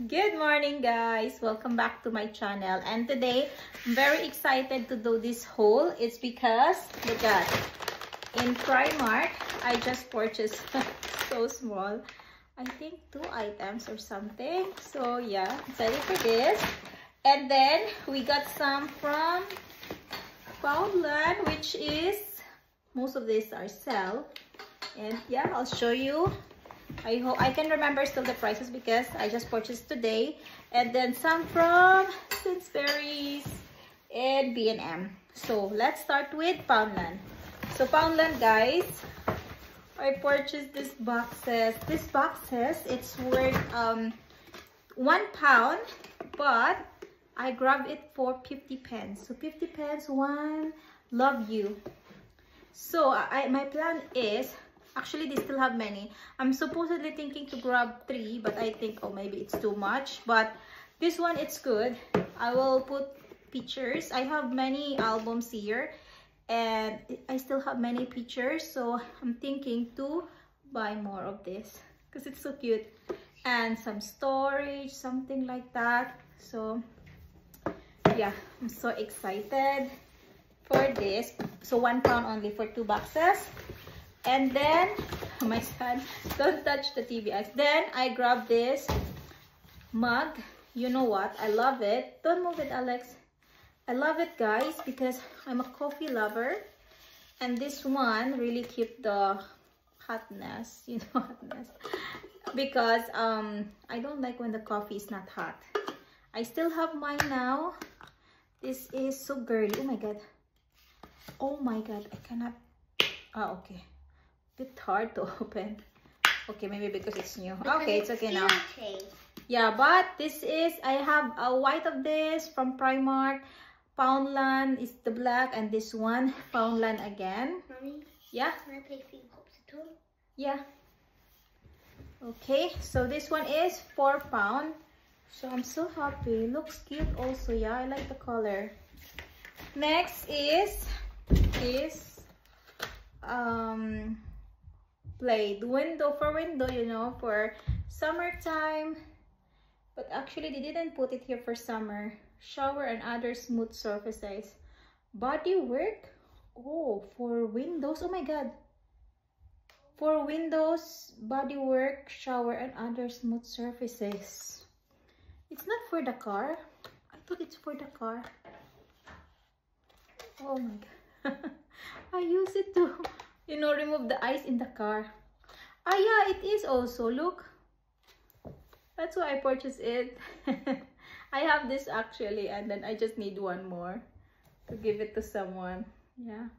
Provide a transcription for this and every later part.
Good morning, guys. Welcome back to my channel. And today I'm very excited to do this haul. It's because look at in Primark I just purchased so small, I think 2 items or something. So yeah, excited for this. And then we got some from Poundland, which is most of these are sale. And yeah, I'll show you. I hope I can remember still the prices because I just purchased today. And then some from Sainsbury's and B&M. So let's start with Poundland. So Poundland, guys, I purchased these boxes. These boxes, it's worth £1, but I grabbed it for 50 pence. So 50 pence, one, love you. So my plan is, actually they still have many. I'm supposedly thinking to grab 3, but I think, oh, maybe it's too much. But this one, it's good. I will put pictures. I have many albums here and I still have many pictures. So I'm thinking to buy more of this because it's so cute. And some storage, something like that. So yeah, I'm so excited for this. So £1 only for 2 boxes. And then my son, don't touch the TV. Then I grabbed this mug. You know what, I love it. Don't move it, Alex. I love it, guys, because I'm a coffee lover, and this one really keep the hotness, you know, hotness, because I don't like when the coffee is not hot. I still have mine now. This is so girly. Oh my god, oh my god, I cannot. Okay, bit hard to open. Okay, maybe because it's new. Okay, it's okay now. Yeah, but this is, I have a white of this from Primark. Poundland is the black, and this one Poundland again. Mommy, yeah, can I play Free Popsicle? Yeah. Okay, so this one is £4. So I'm so happy. Looks cute also. Yeah, I like the color. Next is Blade window, for window, you know, for summertime. But actually they didn't put it here for summer. Shower and other smooth surfaces. Body work. Oh, for windows. Oh my god. For windows, body work, shower and other smooth surfaces. It's not for the car. I thought it's for the car. Oh my god. I use it to, you know, remove the ice in the car. Ah yeah, it is also. Look. That's why I purchased it. I have this actually, and then I just need one more to give it to someone. Yeah.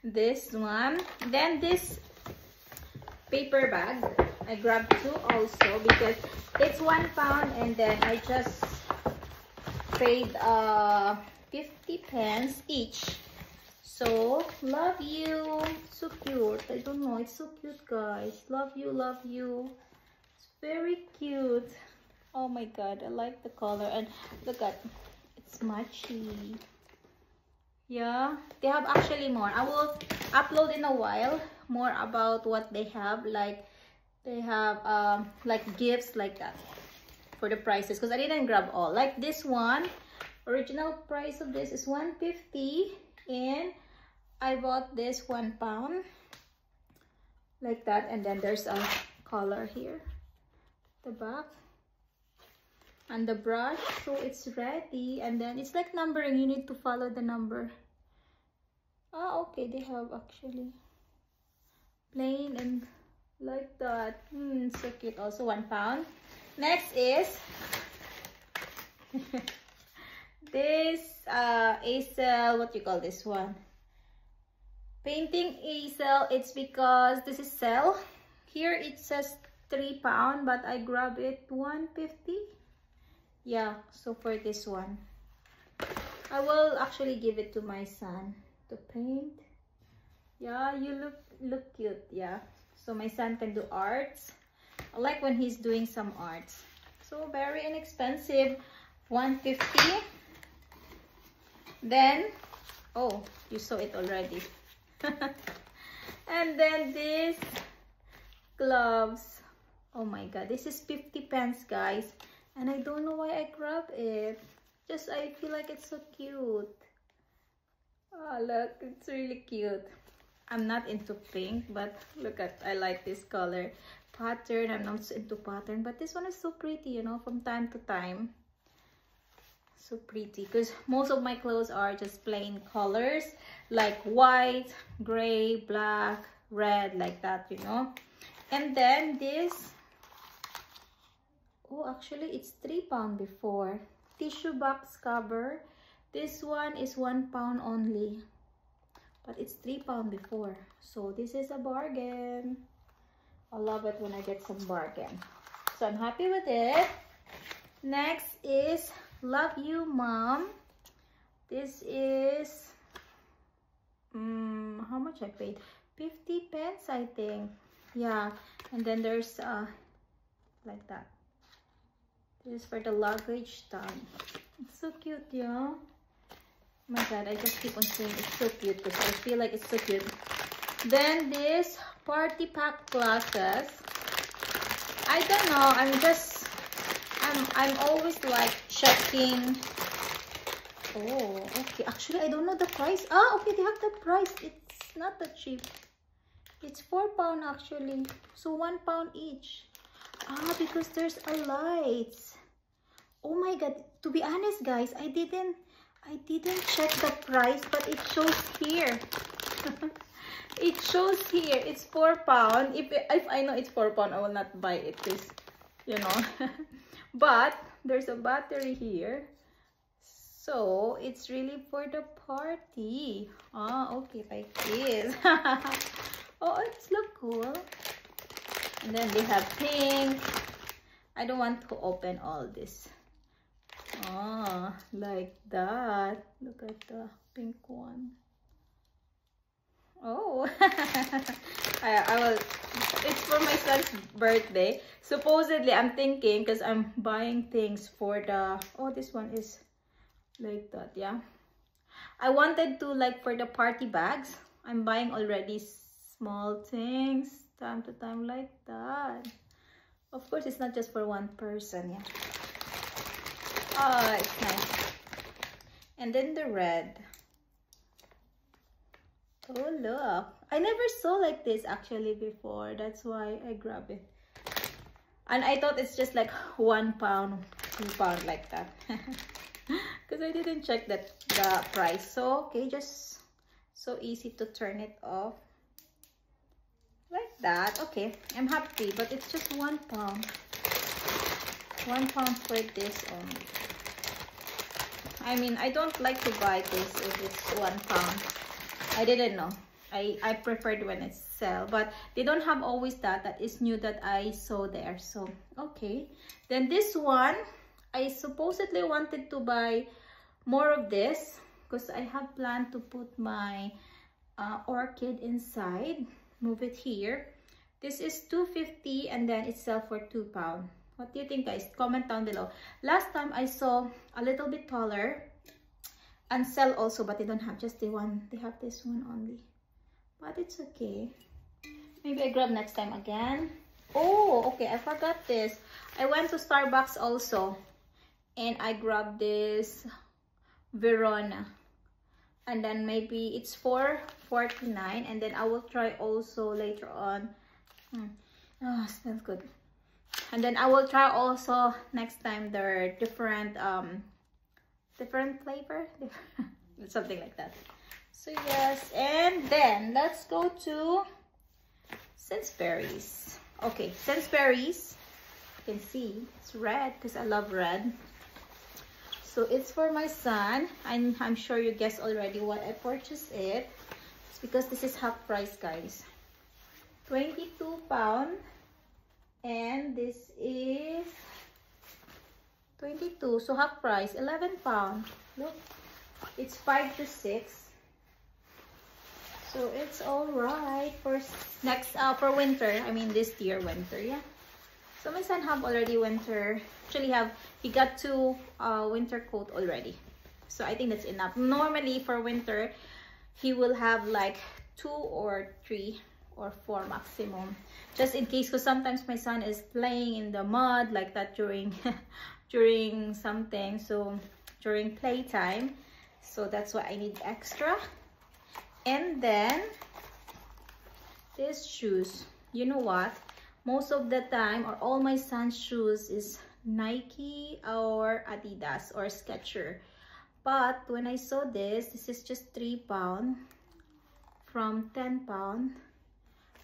This one. Then this paper bag. I grabbed 2 also because it's £1, and then I just paid 50 pence each. So love you. So cute. I don't know, it's so cute, guys. Love you, love you. It's very cute. Oh my god, I like the color. And look at, it's matchy. Yeah, they have actually more. I will upload in a while more about what they have. Like they have like gifts like that for the prices, because I didn't grab all. Like this one, original price of this is $1.50, and I bought this £1 like that. And then there's a color here, the back, and the brush, so it's ready. And then it's like numbering, you need to follow the number. Ah, okay, they have actually plain and like that. So cute. Also £1. Next is this easel. What do you call this one? Painting easel. It's because this is sale. Here it says £3, but I grab it $1.50. Yeah, so for this one, I will actually give it to my son to paint. Yeah, you look cute. Yeah, so my son can do arts. I like when he's doing some arts. So very inexpensive, $1.50. Then, oh, you saw it already. And then this gloves. Oh my god, this is 50 pence, guys. And I don't know why I grabbed it. Just I feel like it's so cute. Oh, look, it's really cute. I'm not into pink, but look at, I like this color pattern. I'm not so into pattern, but this one is so pretty, you know, from time to time. So pretty, because most of my clothes are just plain colors, like white, gray, black, red, like that, you know. And then this, oh, actually it's £3 before. Tissue box cover. This one is £1 only, but it's £3 before. So this is a bargain. I love it when I get some bargain. So I'm happy with it. Next is Love You Mom. This is how much I paid? 50 pence, I think. Yeah, and then there's like that. This is for the luggage tag. It's so cute, yeah. Oh my god, I just keep on saying it's so cute because I feel like it's so cute. Then this party pack glasses. I don't know, I'm always like checking. Oh, okay. Actually, I don't know the price. Ah, okay, they have the price. It's not that cheap. It's £4 actually. So £1 each. Ah, because there's a lights. Oh my god. To be honest, guys, I didn't check the price, but it shows here. It shows here. It's £4. If I know it's £4, I will not buy it, because, you know. But there's a battery here. So it's really for the party. Ah, okay, like this. Oh, it's look cool. And then they have pink. I don't want to open all this. Ah, like that. Look at the pink one. Oh, I will. It's for my son's birthday. Supposedly, I'm thinking, because I'm buying things for the. Oh, this one is like that. Yeah, I wanted to, like, for the party bags. I'm buying already small things time to time like that. Of course, it's not just for one person. Yeah. Oh, it's nice. And then the red. Oh, look. I never saw like this actually before. That's why I grabbed it. And I thought it's just like £1, £2 like that. Because I didn't check the price. So, okay, just so easy to turn it off. Like that. Okay, I'm happy. But it's just £1. £1 for this only. I mean, I don't like to buy this if it's £1. I didn't know. I preferred when it's sell, but they don't have always that. That is new that I saw there. So okay. Then this one, I supposedly wanted to buy more of this because I have planned to put my orchid inside. Move it here. This is $2.50 and then it's sell for £2. What do you think, guys? Comment down below. Last time I saw a little bit taller and sell also, but they don't have just the one. They have this one only, but it's okay. Maybe I grab next time again. Oh, okay, I forgot this. I went to Starbucks also and I grabbed this Verona, and then maybe it's $4.49, and then I will try also later on. Oh, smells good. And then I will try also next time their different flavor, something like that. So yes, and then let's go to Sainsbury's. Okay, Sainsbury's, you can see it's red because I love red. So it's for my son, and I'm sure you guessed already what I purchased it. It's because this is half price, guys. £22, and this is 22, so half price, £11. Look, it's 5 to 6, so it's all right for next for winter. I mean this year winter, yeah. So my son have already winter. Actually, he got 2 winter coat already, so I think that's enough. Normally for winter, he will have like 2 or 3 or 4 maximum, just in case, because sometimes my son is playing in the mud like that during during something, so during playtime, so that's why I need extra. And then these shoes, you know what, most of the time, or all my son's shoes is Nike or Adidas or Skechers. But when I saw this is just £3 from £10.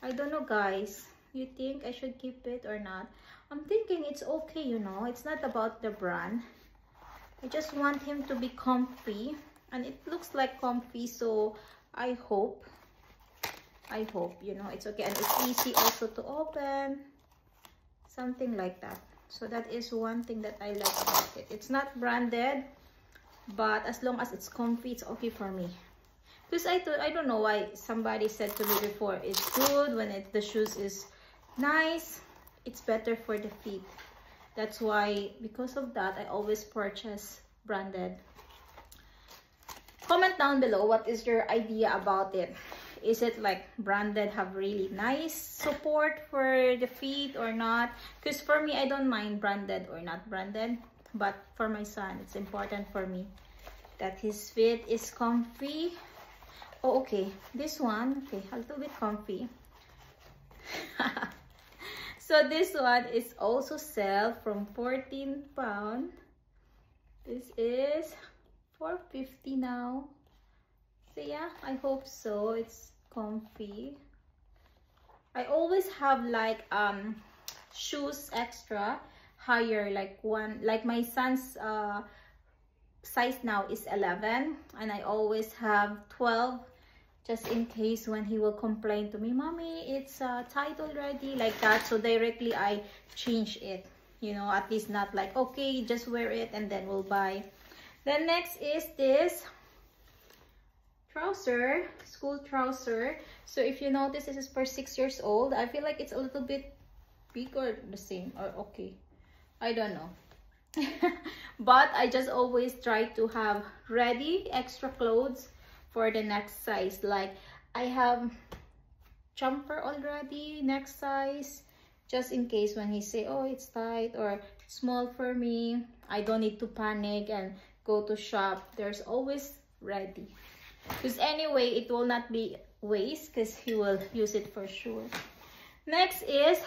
I don't know, guys, you think I should keep it or not? I'm thinking it's okay, you know, it's not about the brand. I just want him to be comfy, and it looks like comfy, so I hope, you know, it's okay, and it's easy also to open, something like that. So that is one thing that I like about it. It's not branded, but as long as it's comfy, it's okay for me. Because I don't know why somebody said to me before, it's good when the shoes is nice, it's better for the feet. That's why, because of that, I always purchase branded. Comment down below, what is your idea about it? Is it like branded have really nice support for the feet or not? Because for me, I don't mind branded or not branded, but for my son, it's important for me that his feet is comfy. Oh, okay, this one, okay, a little bit comfy. So this one is also sell from £14. This is $4.50 now. So yeah, I hope so. It's comfy. I always have like shoes extra higher, like my son's size now is 11, and I always have 12, just in case when he will complain to me, mommy, it's tight already, like that. So directly I change it, you know, at least not like, okay, just wear it and then we'll buy. Then next is this trouser, school trouser. So if you notice, this is for 6 years old. I feel like it's a little bit big or the same, or okay, I don't know. But I just always try to have ready extra clothes for the next size. Like I have jumper already next size, just in case when he say, oh, it's tight or small for me, I don't need to panic and go to shop. There's always ready, because anyway it will not be waste, because he will use it for sure. Next is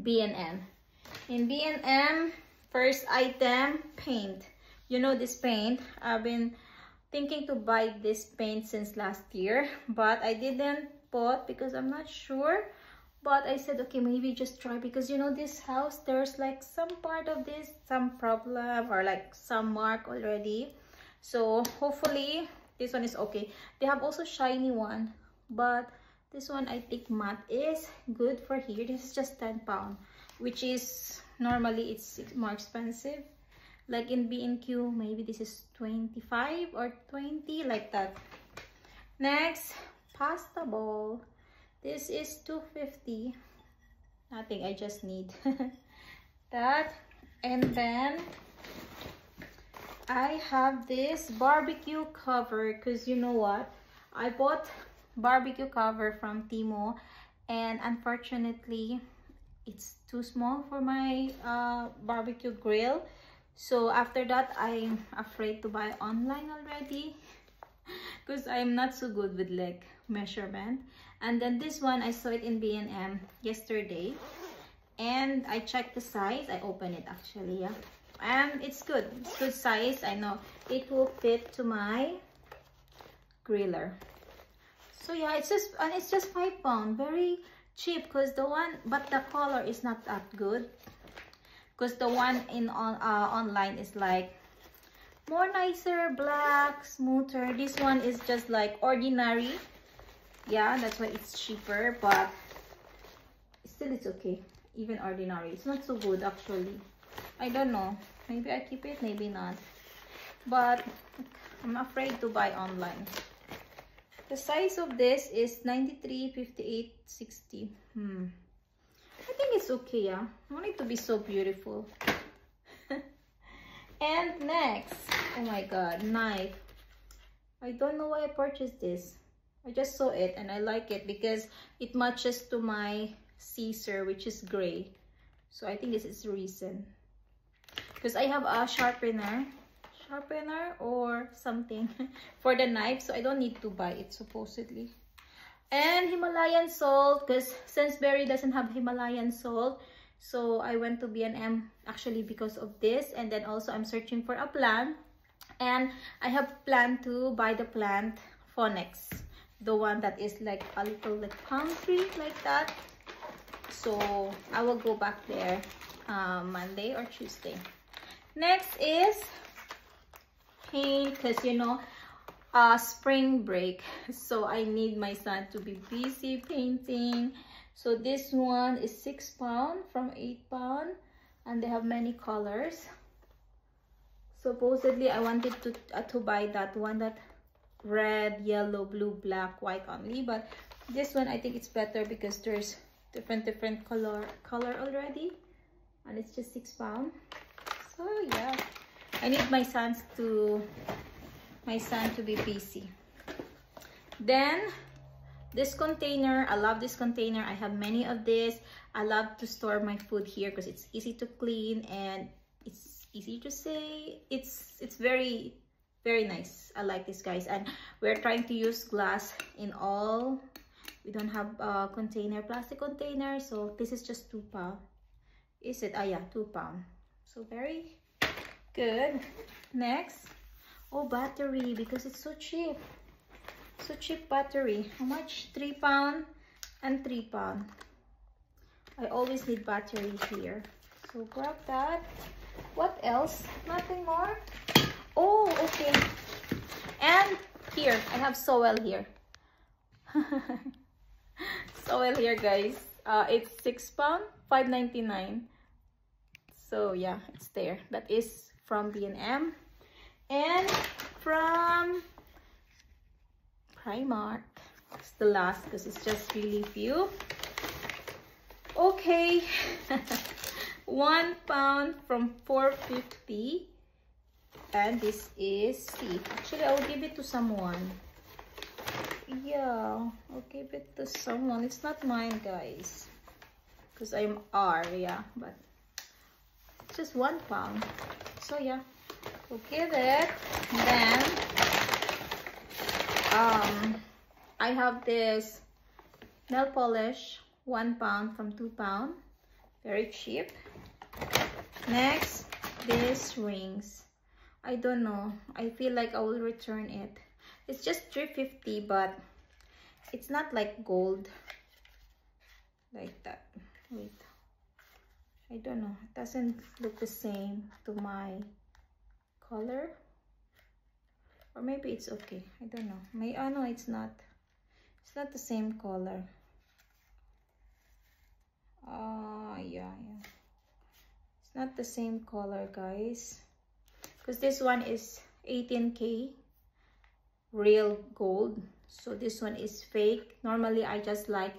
B&M. In B&M, first item, paint. You know this paint, I've been thinking to buy this paint since last year, but I didn't bought because I'm not sure. But I said, okay, maybe just try, because you know this house, there's like some part of this, some problem or like some mark already. So hopefully this one is okay. They have also shiny one, but this one I think matte is good for here. This is just £10, which is normally it's more expensive. Like in B&Q, maybe this is 25 or 20, like that. Next, pasta bowl. This is $2.50. Nothing, I just need that. And then I have this barbecue cover, because you know what, I bought barbecue cover from Temu, and unfortunately it's too small for my barbecue grill. So after that, I'm afraid to buy online already, because I'm not so good with like measurement. And then this one, I saw it in B&M yesterday, and I checked the size. I opened it actually, yeah, and it's good. It's good size. I know it will fit to my griller. So yeah, it's just £5, very cheap, because the one, but the color is not that good, because the one in online is like more nicer, black, smoother. This one is just like ordinary. Yeah, that's why it's cheaper, but still it's okay. Even ordinary, it's not so good actually. I don't know, maybe I keep it, maybe not, but I'm afraid to buy online. The size of this is 93, 58, 60. I think it's okay, yeah. I want it to be so beautiful. And next, oh my god, knife. I don't know why I purchased this. I just saw it and I like it because it matches to my Caesar, which is gray. So I think this is the reason. Because I have a sharpener or something for the knife, so I don't need to buy it supposedly. And Himalayan salt, because Sainsbury doesn't have Himalayan salt, so I went to B&M actually because of this. And then also I'm searching for a plant, and I have planned to buy the plant Phoenix, the one that is like a little like palm tree like that. So I will go back there Monday or Tuesday. Next is paint, because you know, spring break, so I need my son to be busy painting. So this one is £6 from £8, and they have many colors. Supposedly I wanted to buy that one, that red, yellow, blue, black, white only, but this one I think it's better because there's different color already, and it's just £6. So yeah, I need my son to be busy. Then this container, I love this container. I have many of this. I love to store my food here because it's easy to clean and it's easy to say. It's very nice. I like this, guys. And we're trying to use glass in all. We don't have a container, plastic container, so this is just £2. Is it? Ah yeah, £2. So very good. Next, oh, battery, because it's so cheap. So cheap battery. How much? £3 and £3. I always need battery here, so grab that. What else? Nothing more. Oh, okay. And here I have Soel here. Soel here, guys. It's £6, $5.99. So yeah, it's there. That is from B&M. And from Primark. It's the last because it's just really few. Okay. £1 from $4.50. And this is C. Actually, I'll give it to someone. Yeah, I'll give it to someone. It's not mine, guys, because I'm R. Yeah, but it's just £1. So yeah, we'll give it. Then I have this nail polish, £1 from £2. Very cheap. Next, these rings. I don't know. I feel like I will return it. It's just $3.50, but it's not like gold like that. Wait, I don't know. It doesn't look the same to my color, or maybe it's okay. I don't know. Oh no, it's not. It's not the same color. Yeah. It's not the same color, guys. Because this one is 18K real gold, so this one is fake. Normally I just like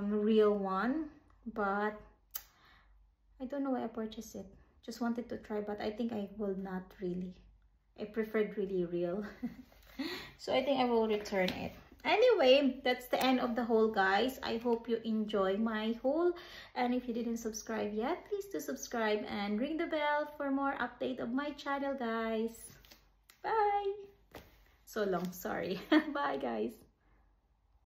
real one, but I don't know why I purchased it. Just wanted to try, but I think I will not really. I preferred really real. So I think I will return it. Anyway, that's the end of the haul, guys. I hope you enjoy my haul, and if you didn't subscribe yet, please do subscribe and ring the bell for more update of my channel, guys. Bye. So long, sorry. Bye, guys.